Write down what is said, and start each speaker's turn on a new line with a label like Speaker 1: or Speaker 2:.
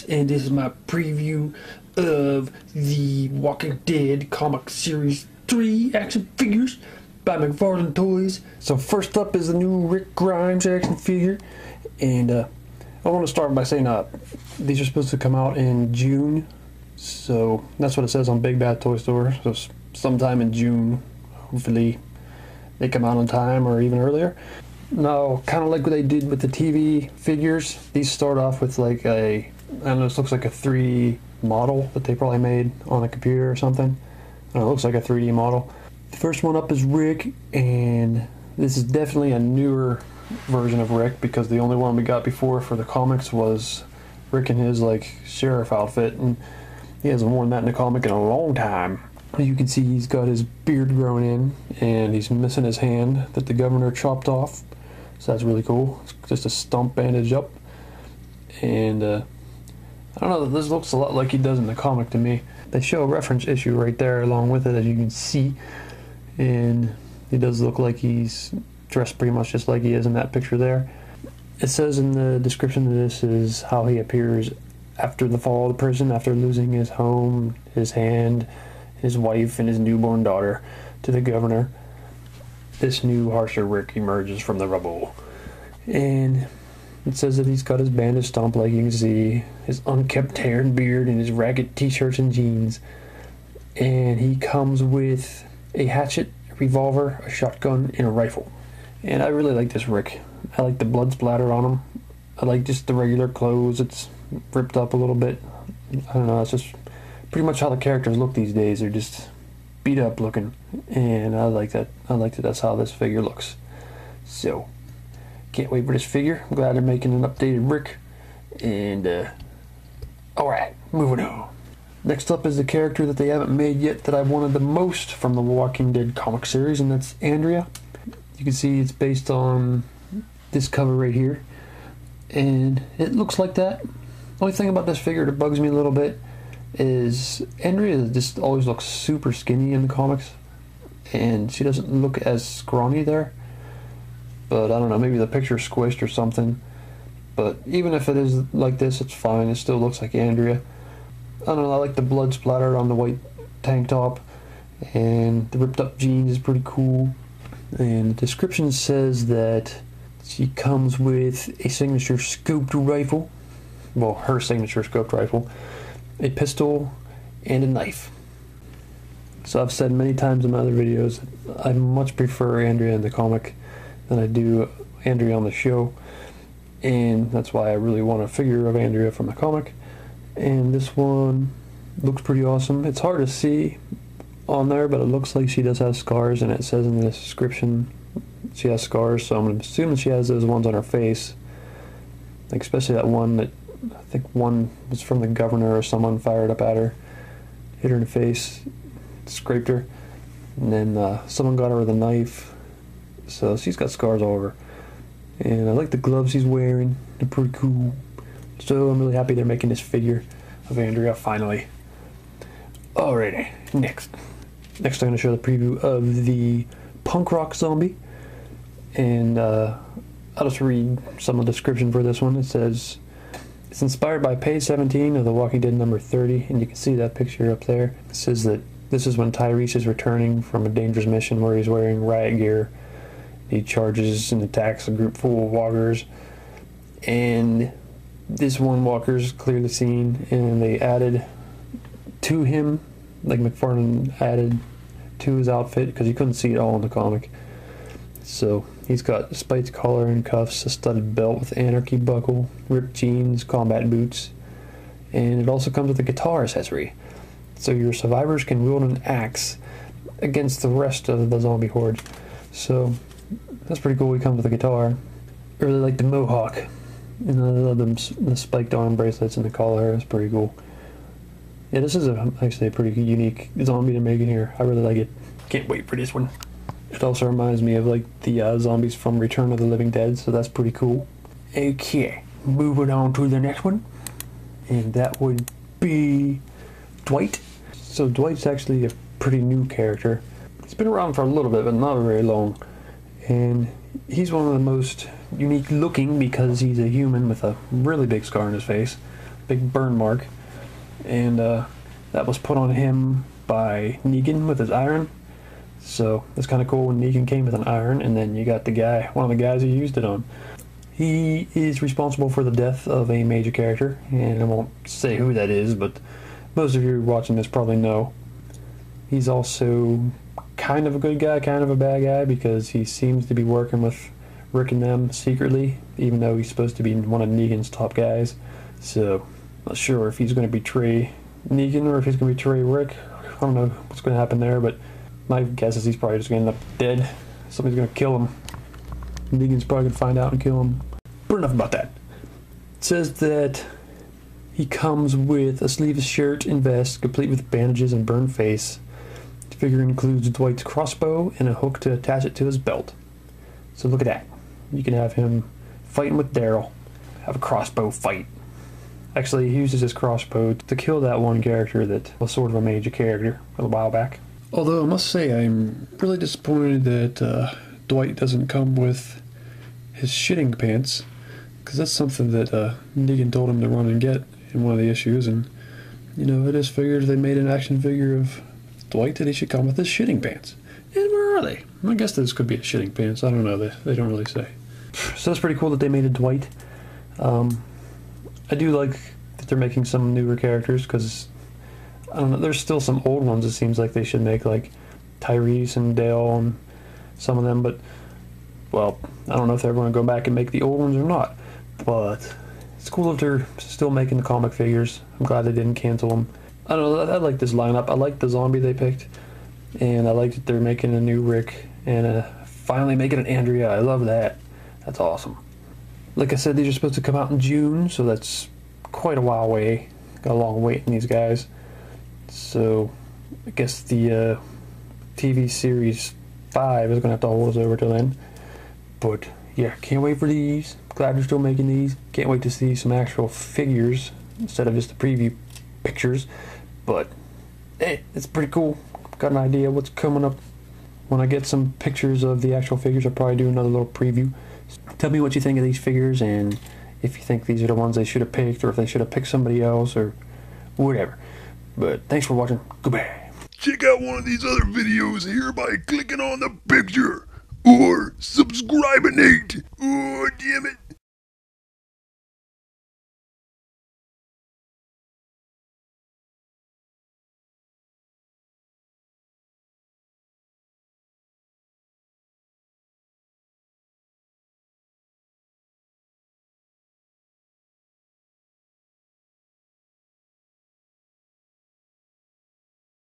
Speaker 1: and this is my preview of the Walking Dead comic series 3 action figures by McFarlane Toys. So first up is the new Rick Grimes action figure, and I want to start by saying these are supposed to come out in June, so that's what it says on Big Bad Toy Store. So sometime in June, hopefully they come out on time or even earlier. Now, kind of like what they did with the TV figures, these start off with like I don't know, this looks like a 3D model that they probably made on a computer or something. It looks like a 3D model. The first one up is Rick, and this is definitely a newer version of Rick, because the only one we got before for the comics was Rick in his like sheriff outfit, and he hasn't worn that in the comic in a long time. You can see he's got his beard growing in, and he's missing his hand that the governor chopped off. So that's really cool. It's just a stump bandage up. And I don't know, this looks a lot like he does in the comic to me. They show a reference issue right there along with it, as you can see. And he does look like he's dressed pretty much just like he is in that picture there. It says in the description that this is how he appears after the fall of the prison, after losing his home, his hand, his wife, and his newborn daughter to the governor. This new harsher Rick emerges from the rubble. And it says that he's got his bandage stump, like you can see, his unkempt hair and beard, and his ragged t-shirts and jeans. And he comes with a hatchet, a revolver, a shotgun, and a rifle. And I really like this Rick. I like the blood splatter on him. I like just the regular clothes. It's ripped up a little bit. I don't know, it's just pretty much how the characters look these days. They're just beat up looking, and I like that. I like that that's how this figure looks. So can't wait for this figure. I'm glad they're making an updated Rick. And alright, moving on. Next up is the character that they haven't made yet that I wanted the most from the Walking Dead comic series, and that's Andrea. You can see it's based on this cover right here, and it looks like that. Only thing about this figure that bugs me a little bit is Andrea just always looks super skinny in the comics, and she doesn't look as scrawny there. But I don't know, maybe the picture's squished or something. But even if it is like this, it's fine. It still looks like Andrea. I don't know, I like the blood splattered on the white tank top, and the ripped up jeans is pretty cool. And the description says that she comes with a signature scoped rifle. Well, her signature scoped rifle, a pistol, and a knife. So I've said many times in my other videos, I much prefer Andrea in the comic than I do Andrea on the show, and that's why I really want a figure of Andrea from the comic. And this one looks pretty awesome. It's hard to see on there, but it looks like she does have scars, and it says in the description she has scars, so I'm assuming she has those ones on her face, like especially that one that I think one was from the governor or someone fired up at her, hit her in the face, scraped her, and then someone got her with a knife. So she's got scars all over. And I like the gloves he's wearing, they're pretty cool. So I'm really happy they're making this figure of Andrea finally. Alrighty, next I'm going to show the preview of the punk rock zombie. And I'll just read some of the description for this one. It says, it's inspired by page 17 of The Walking Dead number 30, and you can see that picture up there. It says that this is when Tyrese is returning from a dangerous mission where he's wearing riot gear. He charges and attacks a group full of walkers, and this one walker is clearly seen, and they added to him, like McFarlane added to his outfit, because you couldn't see it all in the comic. So he's got a spiked collar and cuffs, a studded belt with anarchy buckle, ripped jeans, combat boots, and it also comes with a guitar accessory. So your survivors can wield an axe against the rest of the zombie horde. So that's pretty cool. He comes with a guitar. I really like the mohawk, and I love the spiked arm bracelets and the collar. It's pretty cool. Yeah, this is actually a pretty unique zombie to make in here. I really like it. Can't wait for this one. It also reminds me of like the zombies from Return of the Living Dead, so that's pretty cool. Okay, moving on to the next one, and that would be Dwight. So Dwight's actually a pretty new character. He's been around for a little bit, but not very long. And he's one of the most unique looking because he's a human with a really big scar on his face. big burn mark, and that was put on him by Negan with his iron. So it's kind of cool when Negan came with an iron, and then you got the guy, one of the guys he used it on. He is responsible for the death of a major character, and I won't say who that is, but most of you watching this probably know. He's also kind of a good guy, kind of a bad guy, because he seems to be working with Rick and them secretly, even though he's supposed to be one of Negan's top guys. So, not sure if he's going to betray Negan or if he's going to betray Rick. I don't know what's going to happen there, but my guess is he's probably just going to end up dead. Somebody's going to kill him. Negan's probably going to find out and kill him. But enough about that. It says that he comes with a sleeveless shirt and vest, complete with bandages and burned face. The figure includes Dwight's crossbow and a hook to attach it to his belt. So look at that. You can have him fighting with Daryl. Have a crossbow fight. Actually, he uses his crossbow to kill that one character that was sort of a major character a while back. Although I must say I'm really disappointed that Dwight doesn't come with his shitting pants, because that's something that Negan told him to run and get in one of the issues, and you know, it is figured they made an action figure of Dwight that he should come with his shitting pants. And where are they? I guess this could be a shitting pants. I don't know. They don't really say. So it's pretty cool that they made a Dwight. I do like that they're making some newer characters, because I don't know, there's still some old ones it seems like they should make, like Tyrese and Dale and some of them, but well, I don't know if they're going to go back and make the old ones or not, but it's cool if they're still making the comic figures. I'm glad they didn't cancel them. I don't know, I like this lineup. I like the zombie they picked, and I like that they're making a new Rick and finally making an Andrea. I love that. That's awesome. Like I said, these are supposed to come out in June, so that's quite a while away. Got a long wait in these guys. So I guess the TV series 5 is going to have to hold us over till then. But yeah, can't wait for these. Glad they're still making these. Can't wait to see some actual figures instead of just the preview pictures. But hey, it's pretty cool. Got an idea what's coming up. When I get some pictures of the actual figures, I'll probably do another little preview. Tell me what you think of these figures, and if you think these are the ones they should have picked, or if they should have picked somebody else, or whatever. But thanks for watching. Goodbye.
Speaker 2: Check out one of these other videos here by clicking on the picture, or subscribing. Oh, damn it.